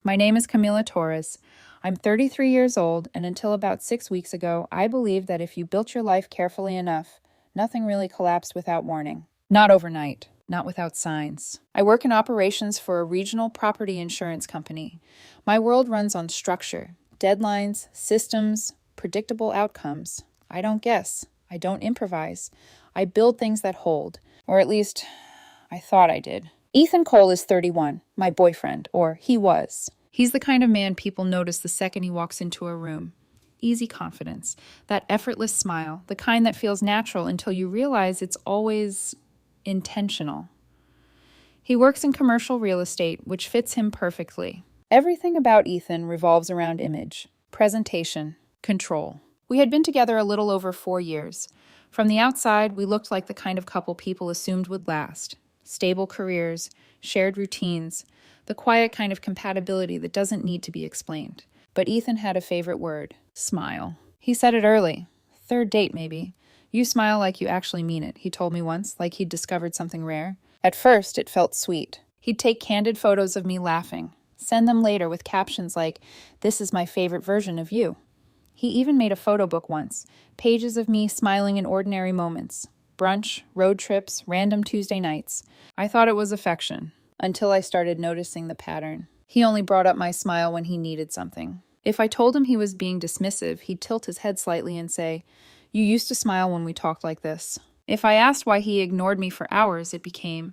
My name is Camila Torres. I'm 33 years old, and until about 6 weeks ago, I believed that if you built your life carefully enough, nothing really collapsed without warning. Not overnight, not without signs. I work in operations for a regional property insurance company. My world runs on structure, deadlines, systems, predictable outcomes. I don't guess. I don't improvise. I build things that hold, or at least I thought I did. Ethan Cole is 31, my boyfriend, or he was. He's the kind of man people notice the second he walks into a room. Easy confidence, that effortless smile, the kind that feels natural until you realize it's always intentional. He works in commercial real estate, which fits him perfectly. Everything about Ethan revolves around image, presentation, control. We had been together a little over 4 years. From the outside, we looked like the kind of couple people assumed would last. Stable careers, shared routines, the quiet kind of compatibility that doesn't need to be explained. But Ethan had a favorite word: smile. He said it early. Third date, maybe. You smile like you actually mean it, he told me once, like he'd discovered something rare. At first, it felt sweet. He'd take candid photos of me laughing, send them later with captions like, "This is my favorite version of you." He even made a photo book once, pages of me smiling in ordinary moments. Brunch, road trips, random Tuesday nights. I thought it was affection, until I started noticing the pattern. He only brought up my smile when he needed something. If I told him he was being dismissive, he'd tilt his head slightly and say, "You used to smile when we talked like this." If I asked why he ignored me for hours, it became,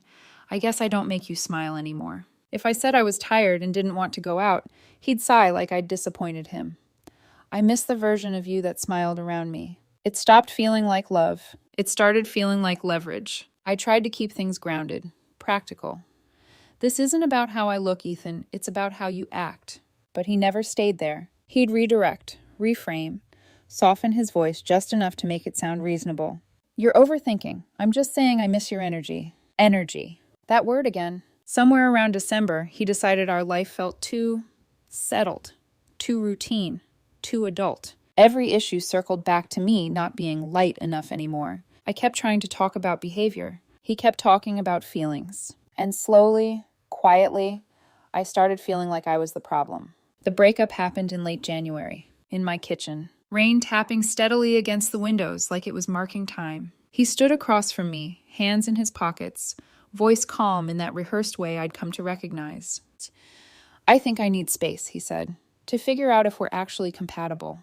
"I guess I don't make you smile anymore." If I said I was tired and didn't want to go out, he'd sigh like I'd disappointed him. I miss the version of you that smiled around me. It stopped feeling like love. It started feeling like leverage. I tried to keep things grounded, practical. "This isn't about how I look, Ethan. It's about how you act." But he never stayed there. He'd redirect, reframe, soften his voice just enough to make it sound reasonable. "You're overthinking. I'm just saying I miss your energy." Energy. That word again. Somewhere around December, he decided our life felt too settled, too routine, too adult. Every issue circled back to me not being light enough anymore. I kept trying to talk about behavior. He kept talking about feelings. And slowly, quietly, I started feeling like I was the problem. The breakup happened in late January, in my kitchen. Rain tapping steadily against the windows like it was marking time. He stood across from me, hands in his pockets, voice calm in that rehearsed way I'd come to recognize. "I think I need space," he said, "to figure out if we're actually compatible.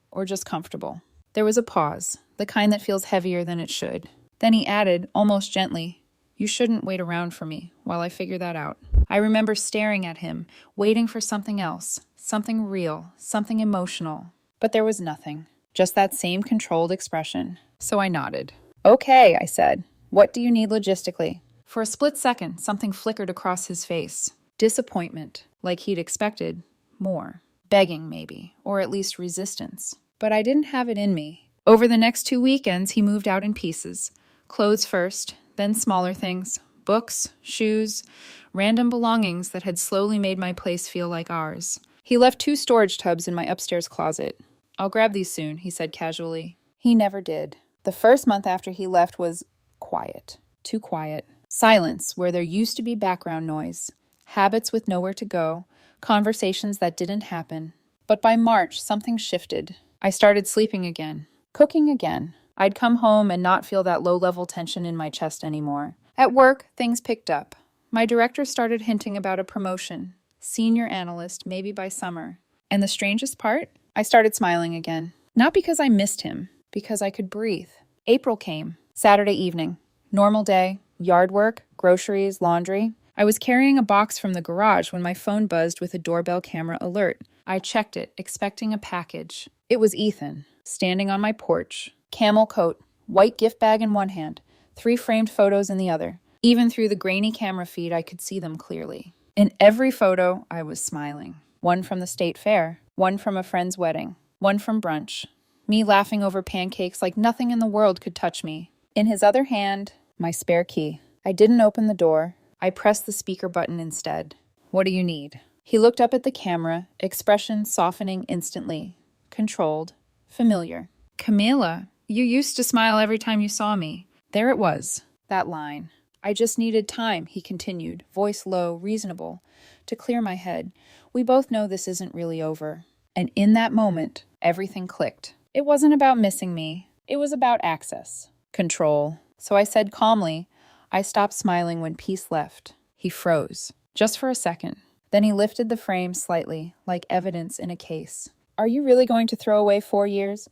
Or just comfortable." There was a pause, the kind that feels heavier than it should. Then he added, almost gently, "You shouldn't wait around for me while I figure that out." I remember staring at him, waiting for something else, something real, something emotional. But there was nothing, just that same controlled expression. So I nodded. "Okay," I said. "What do you need logistically?" For a split second, something flickered across his face. Disappointment, like he'd expected more. Begging, maybe, or at least resistance. But I didn't have it in me. Over the next 2 weekends, he moved out in pieces. Clothes first, then smaller things, books, shoes, random belongings that had slowly made my place feel like ours. He left 2 storage tubs in my upstairs closet. "I'll grab these soon," he said casually. He never did. The first month after he left was quiet. Too quiet. Silence where there used to be background noise. Habits with nowhere to go. Conversations that didn't happen. But by March, something shifted. I started sleeping again. Cooking again. I'd come home and not feel that low-level tension in my chest anymore. At work, things picked up. My director started hinting about a promotion. Senior analyst, maybe by summer. And the strangest part? I started smiling again. Not because I missed him, because I could breathe. April came. Saturday evening. Normal day. Yard work, groceries, laundry. I was carrying a box from the garage when my phone buzzed with a doorbell camera alert. I checked it, expecting a package. It was Ethan, standing on my porch. Camel coat, white gift bag in one hand, 3 framed photos in the other. Even through the grainy camera feed, I could see them clearly. In every photo, I was smiling. One from the state fair, one from a friend's wedding, one from brunch. Me laughing over pancakes like nothing in the world could touch me. In his other hand, my spare key. I didn't open the door. I pressed the speaker button instead. "What do you need?" He looked up at the camera, expression softening instantly. Controlled. Familiar. "Camila, you used to smile every time you saw me." There it was, that line. "I just needed time," he continued, voice low, reasonable, to clear my head. We both know this isn't really over. And in that moment, everything clicked. It wasn't about missing me. It was about access. Control. So I said calmly, I stopped smiling when peace left. He froze. Just for a second. Then he lifted the frame slightly, like evidence in a case. Are you really going to throw away 4 years?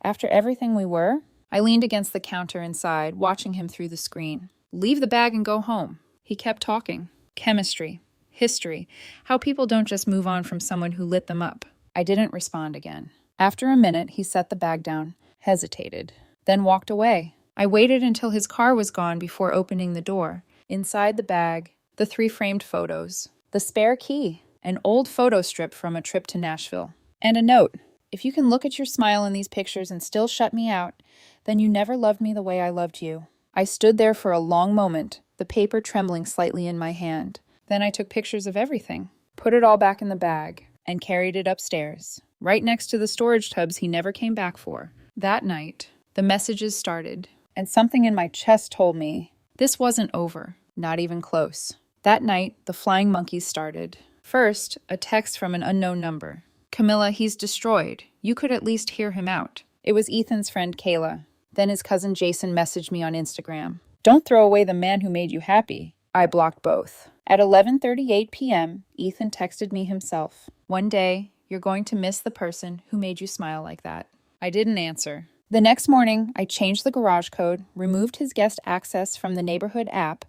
After everything we were? I leaned against the counter inside, watching him through the screen. Leave the bag and go home. He kept talking. Chemistry. History. How people don't just move on from someone who lit them up. I didn't respond again. After a minute, he set the bag down, hesitated, then walked away. I waited until his car was gone before opening the door. Inside the bag, the 3 framed photos, the spare key, an old photo strip from a trip to Nashville, and a note. If you can look at your smile in these pictures and still shut me out, then you never loved me the way I loved you. I stood there for a long moment, the paper trembling slightly in my hand. Then I took pictures of everything, put it all back in the bag, and carried it upstairs, right next to the storage tubs he never came back for. That night, the messages started, and something in my chest told me this wasn't over, not even close. That night, the flying monkeys started. First, a text from an unknown number. Camilla, he's destroyed. You could at least hear him out. It was Ethan's friend Kayla. Then his cousin Jason messaged me on Instagram. Don't throw away the man who made you happy. I blocked both. At 11:38 p.m., Ethan texted me himself. One day, you're going to miss the person who made you smile like that. I didn't answer. The next morning, I changed the garage code, removed his guest access from the neighborhood app,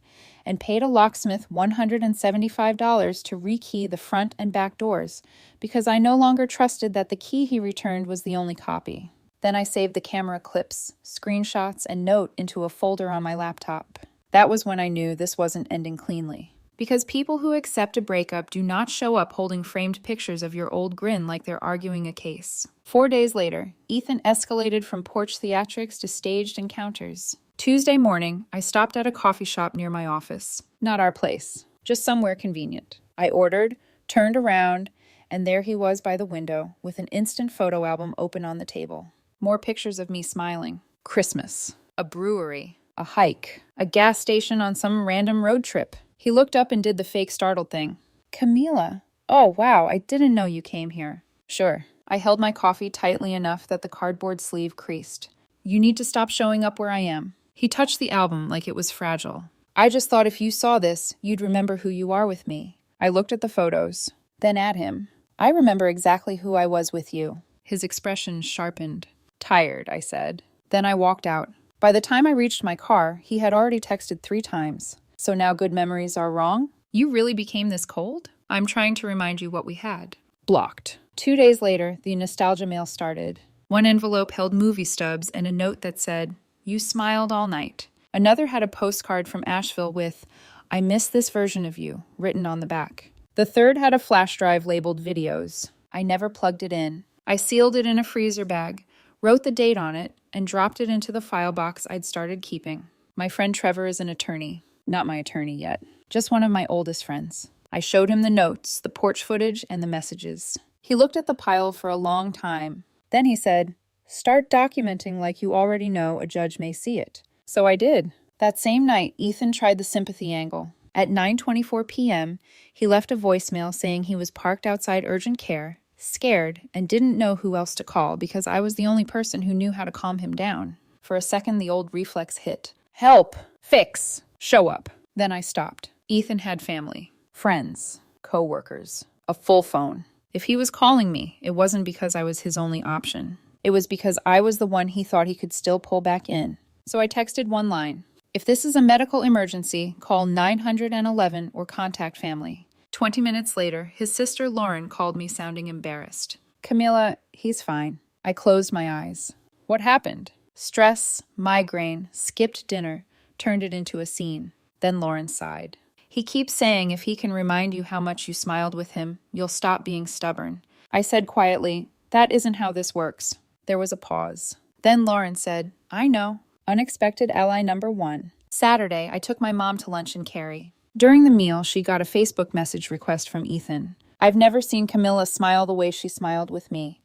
and paid a locksmith $175 to rekey the front and back doors, because I no longer trusted that the key he returned was the only copy. Then I saved the camera clips, screenshots, and note into a folder on my laptop. That was when I knew this wasn't ending cleanly. Because people who accept a breakup do not show up holding framed pictures of your old Grin like they're arguing a case. 4 days later, Ethan escalated from porch theatrics to staged encounters. Tuesday morning, I stopped at a coffee shop near my office. Not our place, just somewhere convenient. I ordered, turned around, and there he was by the window with an instant photo album open on the table. More pictures of me smiling. Christmas, a brewery, a hike, a gas station on some random road trip. He looked up and did the fake startled thing. Camila. Oh, wow, I didn't know you came here. Sure. I held my coffee tightly enough that the cardboard sleeve creased. You need to stop showing up where I am. He touched the album like it was fragile. I just thought if you saw this, you'd remember who you are with me. I looked at the photos, then at him. I remember exactly who I was with you. His expression sharpened. Tired, I said. Then I walked out. By the time I reached my car, he had already texted 3 times. So now good memories are wrong? You really became this cold? I'm trying to remind you what we had. Blocked. 2 days later, the nostalgia mail started. One envelope held movie stubs and a note that said, "You smiled all night." Another had a postcard from Asheville with, "I miss this version of you," written on the back. The third had a flash drive labeled videos. I never plugged it in. I sealed it in a freezer bag, wrote the date on it, and dropped it into the file box I'd started keeping. My friend Trevor is an attorney. Not my attorney yet. Just one of my oldest friends. I showed him the notes, the porch footage, and the messages. He looked at the pile for a long time. Then he said, "Start documenting like you already know a judge may see it." So I did. That same night, Ethan tried the sympathy angle. At 9:24 p.m., he left a voicemail saying he was parked outside urgent care, scared, and didn't know who else to call because I was the only person who knew how to calm him down. For a second, the old reflex hit. Help! Fix! Show up. Then I stopped. Ethan had family, friends, co-workers, a full phone. If he was calling me, it wasn't because I was his only option. It was because I was the one he thought he could still pull back in. So I texted one line. If this is a medical emergency, call 911 or contact family. 20 minutes later, his sister Lauren called me sounding embarrassed. Camila, he's fine. I closed my eyes. What happened? Stress, migraine, skipped dinner, turned it into a scene. Then Lauren sighed. He keeps saying if he can remind you how much you smiled with him, you'll stop being stubborn. I said quietly, that isn't how this works. There was a pause. Then Lauren said, I know. Unexpected ally number 1. Saturday, I took my mom to lunch in Cary. During the meal, she got a Facebook message request from Ethan. I've never seen Camilla smile the way she smiled with me.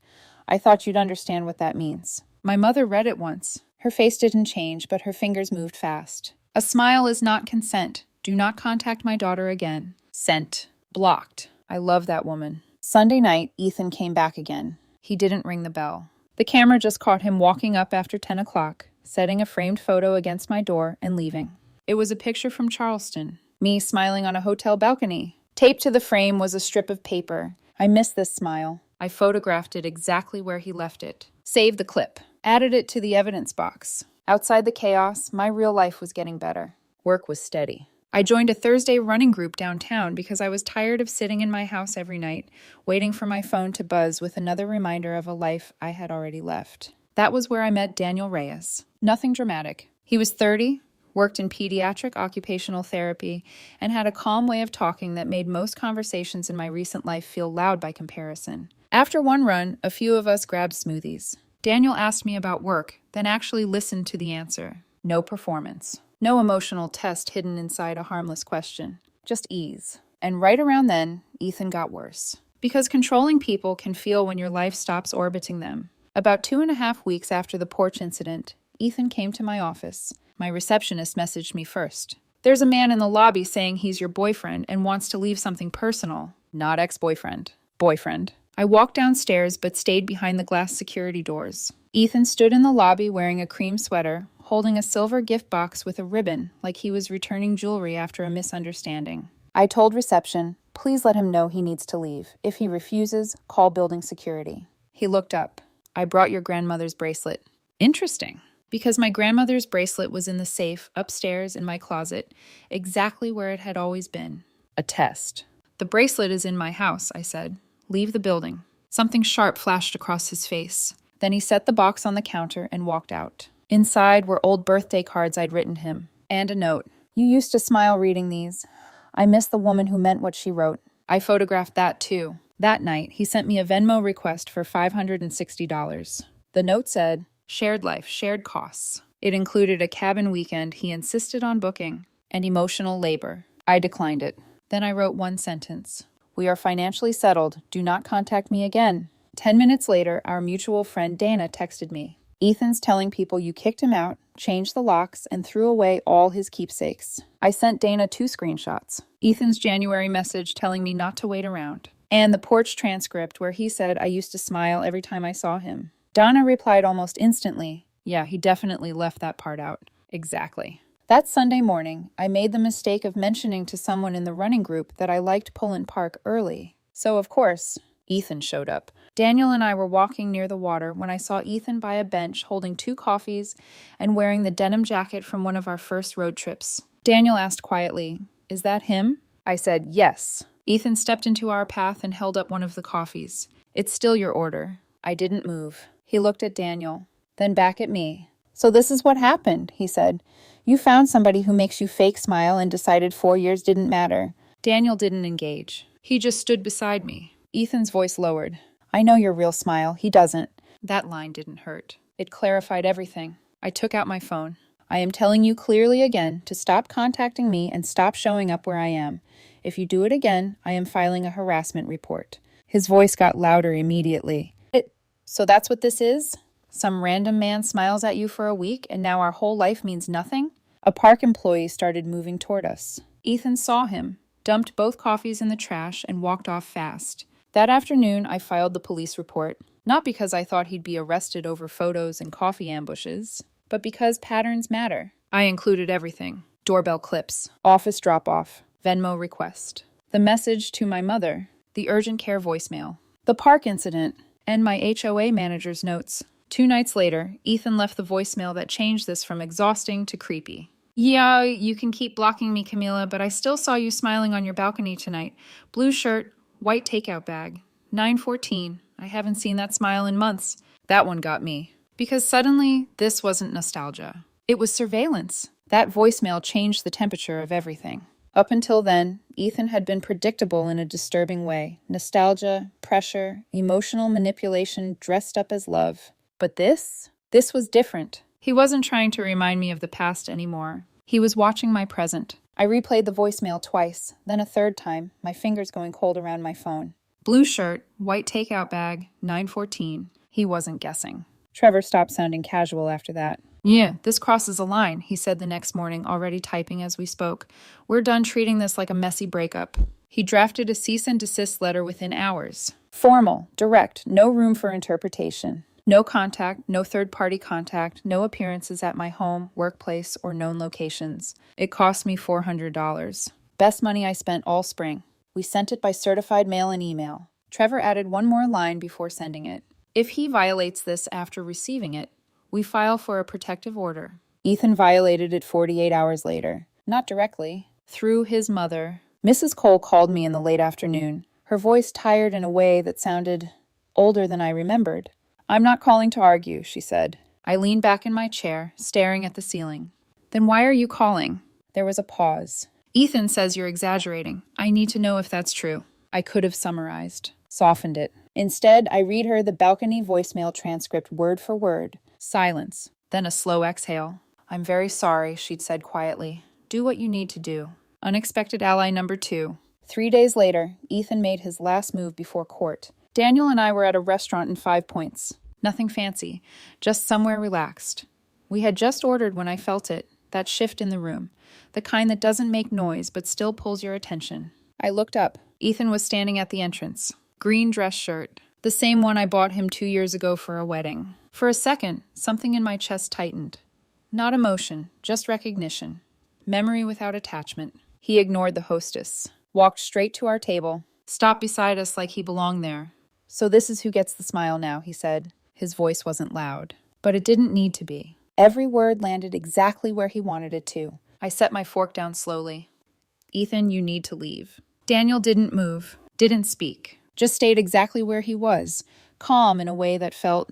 I thought you'd understand what that means. My mother read it once. Her face didn't change, but her fingers moved fast. A smile is not consent. Do not contact my daughter again. Sent. Blocked. I love that woman. Sunday night, Ethan came back again. He didn't ring the bell. The camera just caught him walking up after 10 o'clock, setting a framed photo against my door and leaving. It was a picture from Charleston. Me smiling on a hotel balcony. Taped to the frame was a strip of paper. I missed this smile. I photographed it exactly where he left it. Saved the clip. Added it to the evidence box. Outside the chaos, my real life was getting better. Work was steady. I joined a Thursday running group downtown because I was tired of sitting in my house every night, waiting for my phone to buzz with another reminder of a life I had already left. That was where I met Daniel Reyes. Nothing dramatic. He was 30, worked in pediatric occupational therapy, and had a calm way of talking that made most conversations in my recent life feel loud by comparison. After one run, a few of us grabbed smoothies. Daniel asked me about work, then actually listened to the answer. No performance. No emotional test hidden inside a harmless question. Just ease. And right around then, Ethan got worse. Because controlling people can feel when your life stops orbiting them. About 2.5 weeks after the porch incident, Ethan came to my office. My receptionist messaged me first. There's a man in the lobby saying he's your boyfriend and wants to leave something personal. Not ex-boyfriend. Boyfriend. I walked downstairs but stayed behind the glass security doors. Ethan stood in the lobby wearing a cream sweater, holding a silver gift box with a ribbon like he was returning jewelry after a misunderstanding. I told reception, please let him know he needs to leave. If he refuses, call building security. He looked up. I brought your grandmother's bracelet. Interesting. Because my grandmother's bracelet was in the safe upstairs in my closet, exactly where it had always been. A test. The bracelet is in my house, I said. Leave the building. Something sharp flashed across his face. Then he set the box on the counter and walked out. Inside were old birthday cards I'd written him, and a note. You used to smile reading these. I miss the woman who meant what she wrote. I photographed that too. That night, he sent me a Venmo request for $560. The note said, shared life, shared costs. It included a cabin weekend he insisted on booking, and emotional labor. I declined it. Then I wrote one sentence. We are financially settled. Do not contact me again. 10 minutes later, our mutual friend Dana texted me. Ethan's telling people you kicked him out, changed the locks, and threw away all his keepsakes. I sent Dana 2 screenshots. Ethan's January message telling me not to wait around. And the porch transcript where he said I used to smile every time I saw him. Donna replied almost instantly, yeah, he definitely left that part out. Exactly. That Sunday morning, I made the mistake of mentioning to someone in the running group that I liked Pullen Park early. So, of course, Ethan showed up. Daniel and I were walking near the water when I saw Ethan by a bench holding 2 coffees and wearing the denim jacket from one of our first road trips. Daniel asked quietly, is that him? I said, yes. Ethan stepped into our path and held up one of the coffees. It's still your order. I didn't move. He looked at Daniel, then back at me. So this is what happened, he said. You found somebody who makes you fake smile and decided 4 years didn't matter. Daniel didn't engage. He just stood beside me. Ethan's voice lowered. I know your real smile. He doesn't. That line didn't hurt. It clarified everything. I took out my phone. I am telling you clearly again to stop contacting me and stop showing up where I am. If you do it again, I am filing a harassment report. His voice got louder immediately. So that's what this is? Some random man smiles at you for a week and now our whole life means nothing? A park employee started moving toward us. Ethan saw him, dumped both coffees in the trash, and walked off fast. That afternoon, I filed the police report, not because I thought he'd be arrested over photos and coffee ambushes, but because patterns matter. I included everything. Doorbell clips, office drop-off, Venmo request, the message to my mother, the urgent care voicemail, the park incident, and my HOA manager's notes. 2 nights later, Ethan left the voicemail that changed this from exhausting to creepy. Yeah, you can keep blocking me, Camila, but I still saw you smiling on your balcony tonight. Blue shirt, white takeout bag. 9:14. I haven't seen that smile in months. That one got me. Because suddenly, this wasn't nostalgia. It was surveillance. That voicemail changed the temperature of everything. Up until then, Ethan had been predictable in a disturbing way. Nostalgia, pressure, emotional manipulation dressed up as love. But this was different. He wasn't trying to remind me of the past anymore. He was watching my present. I replayed the voicemail twice, then a third time, my fingers going cold around my phone. Blue shirt, white takeout bag, 9:14. He wasn't guessing. Trevor stopped sounding casual after that. Yeah, this crosses a line, he said the next morning, already typing as we spoke. We're done treating this like a messy breakup. He drafted a cease and desist letter within hours. Formal, direct, no room for interpretation. No contact, no third-party contact, no appearances at my home, workplace, or known locations. It cost me $400. Best money I spent all spring. We sent it by certified mail and email. Trevor added one more line before sending it. If he violates this after receiving it, we file for a protective order. Ethan violated it 48 hours later. Not directly. Through his mother. Mrs. Cole called me in the late afternoon, her voice tired in a way that sounded older than I remembered. I'm not calling to argue, she said. I leaned back in my chair, staring at the ceiling. Then why are you calling? There was a pause. Ethan says you're exaggerating. I need to know if that's true. I could have summarized, softened it. Instead, I read her the balcony voicemail transcript word for word. Silence, then a slow exhale. I'm very sorry, she'd said quietly. Do what you need to do. Unexpected ally number 2. 3 days later, Ethan made his last move before court. Daniel and I were at a restaurant in 5 Points. Nothing fancy, just somewhere relaxed. We had just ordered when I felt it, that shift in the room, the kind that doesn't make noise but still pulls your attention. I looked up. Ethan was standing at the entrance. Green dress shirt, the same one I bought him 2 years ago for a wedding. For a second, something in my chest tightened. Not emotion, just recognition. Memory without attachment. He ignored the hostess, walked straight to our table, stopped beside us like he belonged there. So this is who gets the smile now, he said. His voice wasn't loud, but it didn't need to be. Every word landed exactly where he wanted it to. I set my fork down slowly. Ethan, you need to leave. Daniel didn't move, didn't speak, just stayed exactly where he was, calm in a way that felt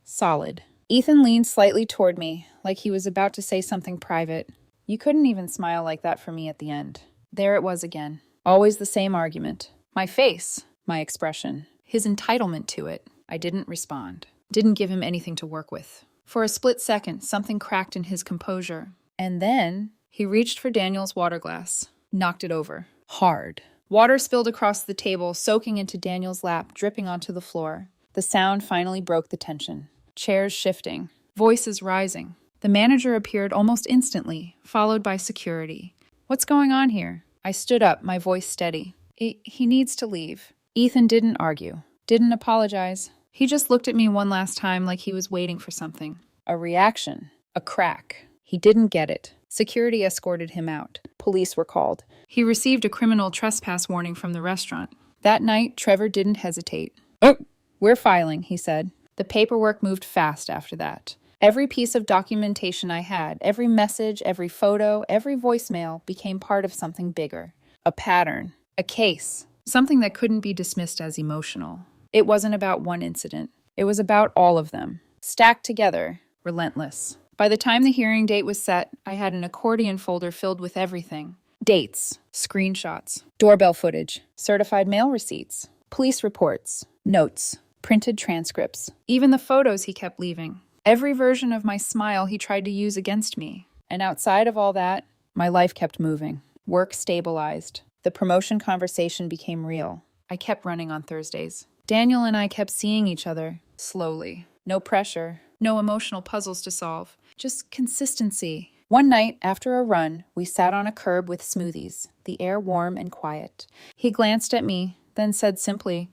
solid. Ethan leaned slightly toward me, like he was about to say something private. You couldn't even smile like that for me at the end. There it was again. Always the same argument. My face, my expression, his entitlement to it. I didn't respond. Didn't give him anything to work with. For a split second, something cracked in his composure. And then he reached for Daniel's water glass, knocked it over. Hard. Water spilled across the table, soaking into Daniel's lap, dripping onto the floor. The sound finally broke the tension. Chairs shifting. Voices rising. The manager appeared almost instantly, followed by security. What's going on here? I stood up, my voice steady. He needs to leave. Ethan didn't argue. Didn't apologize. He just looked at me one last time like he was waiting for something. A reaction. A crack. He didn't get it. Security escorted him out. Police were called. He received a criminal trespass warning from the restaurant. That night, Trevor didn't hesitate. Oh, we're filing, he said. The paperwork moved fast after that. Every piece of documentation I had, every message, every photo, every voicemail became part of something bigger. A pattern. A case. Something that couldn't be dismissed as emotional. It wasn't about one incident. It was about all of them. Stacked together. Relentless. By the time the hearing date was set, I had an accordion folder filled with everything. Dates, screenshots, doorbell footage, certified mail receipts, police reports, notes, printed transcripts, even the photos he kept leaving. Every version of my smile he tried to use against me. And outside of all that, my life kept moving. Work stabilized. The promotion conversation became real. I kept running on Thursdays. Daniel and I kept seeing each other, slowly. No pressure, no emotional puzzles to solve, just consistency. One night, after a run, we sat on a curb with smoothies, the air warm and quiet. He glanced at me, then said simply,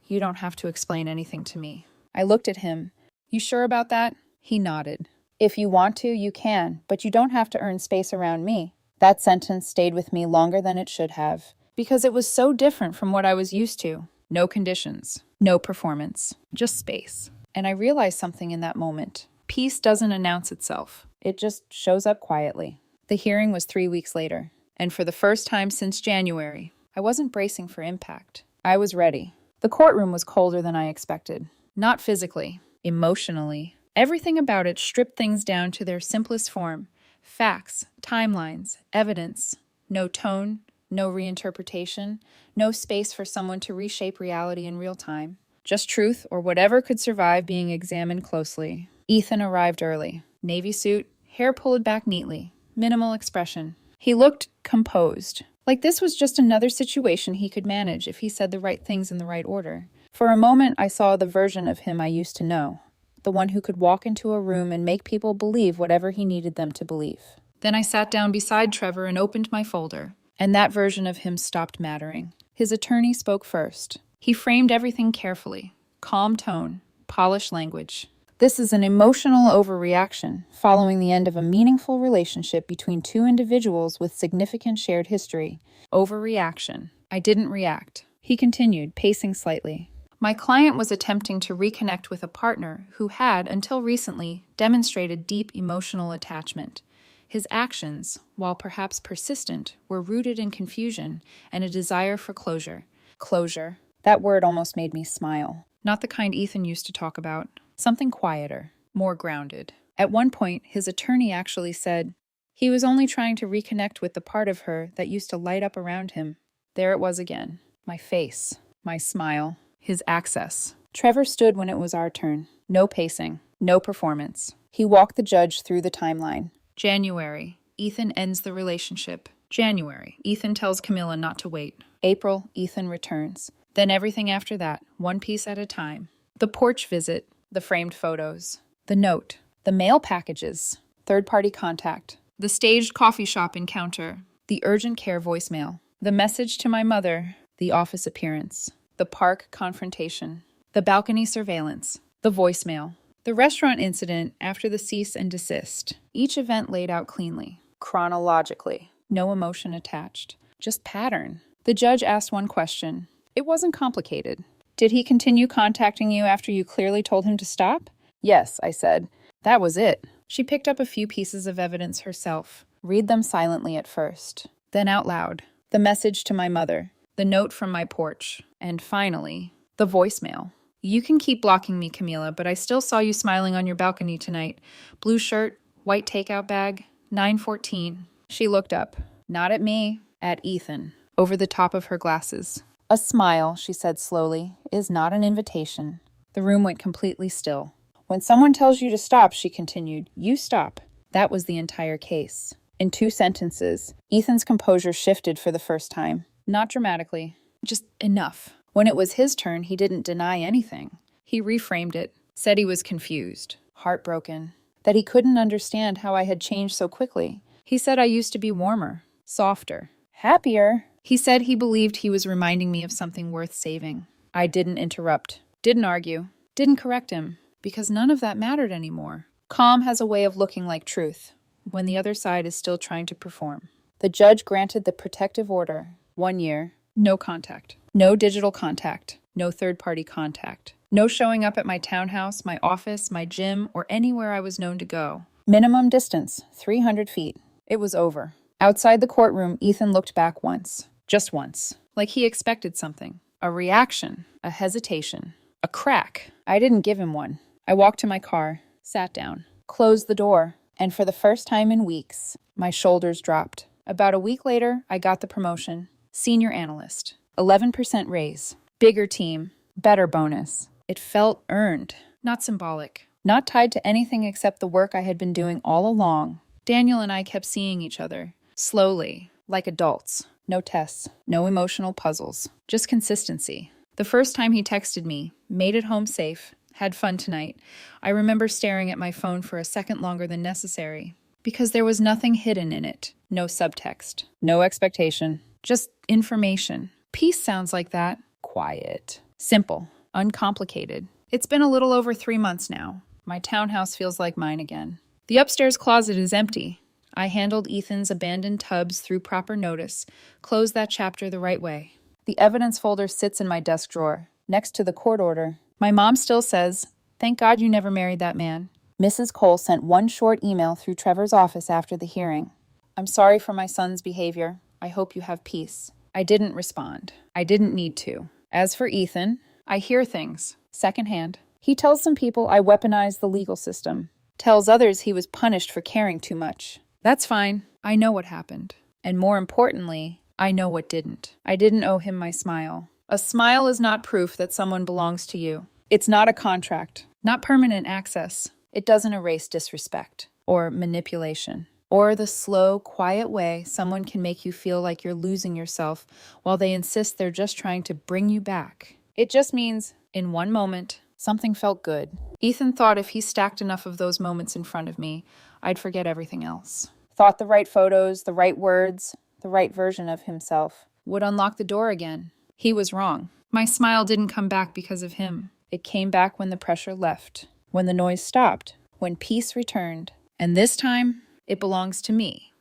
"You don't have to explain anything to me." I looked at him. "You sure about that?" He nodded. "If you want to, you can, but you don't have to earn space around me." That sentence stayed with me longer than it should have, because it was so different from what I was used to. No conditions, no performance, just space. And I realized something in that moment. Peace doesn't announce itself. It just shows up quietly. The hearing was 3 weeks later, and for the first time since January, I wasn't bracing for impact. I was ready. The courtroom was colder than I expected. Not physically, emotionally. Everything about it stripped things down to their simplest form. Facts, timelines, evidence. No tone, no reinterpretation, no space for someone to reshape reality in real time. Just truth or whatever could survive being examined closely. Ethan arrived early. Navy suit, hair pulled back neatly, minimal expression. He looked composed, like this was just another situation he could manage if he said the right things in the right order. For a moment, I saw the version of him I used to know. the one who could walk into a room and make people believe whatever he needed them to believe. Then I sat down beside Trevor and opened my folder, and that version of him stopped mattering. His attorney spoke first. He framed everything carefully. Calm tone, polished language. This is an emotional overreaction following the end of a meaningful relationship between two individuals with significant shared history. Overreaction. I didn't react. He continued, pacing slightly. My client was attempting to reconnect with a partner who had, until recently, demonstrated deep emotional attachment. His actions, while perhaps persistent, were rooted in confusion and a desire for closure. Closure. That word almost made me smile. Not the kind Ethan used to talk about. Something quieter, more grounded. At one point, his attorney actually said he was only trying to reconnect with the part of her that used to light up around him. There it was again. My face, my smile, his access. Trevor stood when it was our turn. No pacing, no performance. He walked the judge through the timeline. January, Ethan ends the relationship. January, Ethan tells Camilla not to wait. April, Ethan returns. Then everything after that, one piece at a time. The porch visit, the framed photos, the note, the mail packages, third-party contact, the staged coffee shop encounter, the urgent care voicemail, the message to my mother, the office appearance, the park confrontation, the balcony surveillance, the voicemail, the restaurant incident after the cease and desist. Each event laid out cleanly, chronologically, no emotion attached, just pattern. The judge asked one question. It wasn't complicated. Did he continue contacting you after you clearly told him to stop? Yes, I said. That was it. She picked up a few pieces of evidence herself. Read them silently at first, then out loud. The message to my mother, the note from my porch, and finally, the voicemail. You can keep blocking me, Camila, but I still saw you smiling on your balcony tonight. Blue shirt, white takeout bag, 9:14. She looked up. Not at me, at Ethan, over the top of her glasses. A smile, she said slowly, is not an invitation. The room went completely still. When someone tells you to stop, she continued, you stop. That was the entire case. In 2 sentences, Ethan's composure shifted for the first time. Not dramatically, just enough. When it was his turn, he didn't deny anything. He reframed it, said he was confused, heartbroken, that he couldn't understand how I had changed so quickly. He said I used to be warmer, softer, happier. He said he believed he was reminding me of something worth saving. I didn't interrupt, didn't argue, didn't correct him, because none of that mattered anymore. Calm has a way of looking like truth, when the other side is still trying to perform. The judge granted the protective order. 1 year, no contact, no digital contact, no third-party contact, no showing up at my townhouse, my office, my gym, or anywhere I was known to go. Minimum distance, 300 feet. It was over. Outside the courtroom, Ethan looked back once. Just once. Like he expected something. A reaction. A hesitation. A crack. I didn't give him one. I walked to my car, sat down, closed the door, and for the first time in weeks, my shoulders dropped. About a week later, I got the promotion. Senior analyst. 11% raise. Bigger team. Better bonus. It felt earned, not symbolic. Not tied to anything except the work I had been doing all along. Daniel and I kept seeing each other. Slowly, like adults. No tests, no emotional puzzles, just consistency. The first time he texted me, made it home safe, had fun tonight, I remember staring at my phone for a second longer than necessary, because there was nothing hidden in it. No subtext, no expectation, just information. Peace sounds like that. Quiet. Simple. Uncomplicated. It's been a little over 3 months now. My townhouse feels like mine again. The upstairs closet is empty. I handled Ethan's abandoned tubs through proper notice, closed that chapter the right way. The evidence folder sits in my desk drawer, next to the court order. My mom still says, "Thank God you never married that man." Mrs. Cole sent one short email through Trevor's office after the hearing. "I'm sorry for my son's behavior. I hope you have peace." I didn't respond. I didn't need to. As for Ethan, I hear things, secondhand. He tells some people I weaponized the legal system. Tells others he was punished for caring too much. That's fine. I know what happened. And more importantly, I know what didn't. I didn't owe him my smile. A smile is not proof that someone belongs to you. It's not a contract, not permanent access. It doesn't erase disrespect or manipulation or the slow, quiet way someone can make you feel like you're losing yourself while they insist they're just trying to bring you back. It just means, in one moment, Something felt good. Ethan thought if he stacked enough of those moments in front of me, I'd forget everything else. Thought the right photos, the right words, the right version of himself would unlock the door again. He was wrong. My smile didn't come back because of him. It came back when the pressure left, when the noise stopped, when peace returned. And this time, it belongs to me.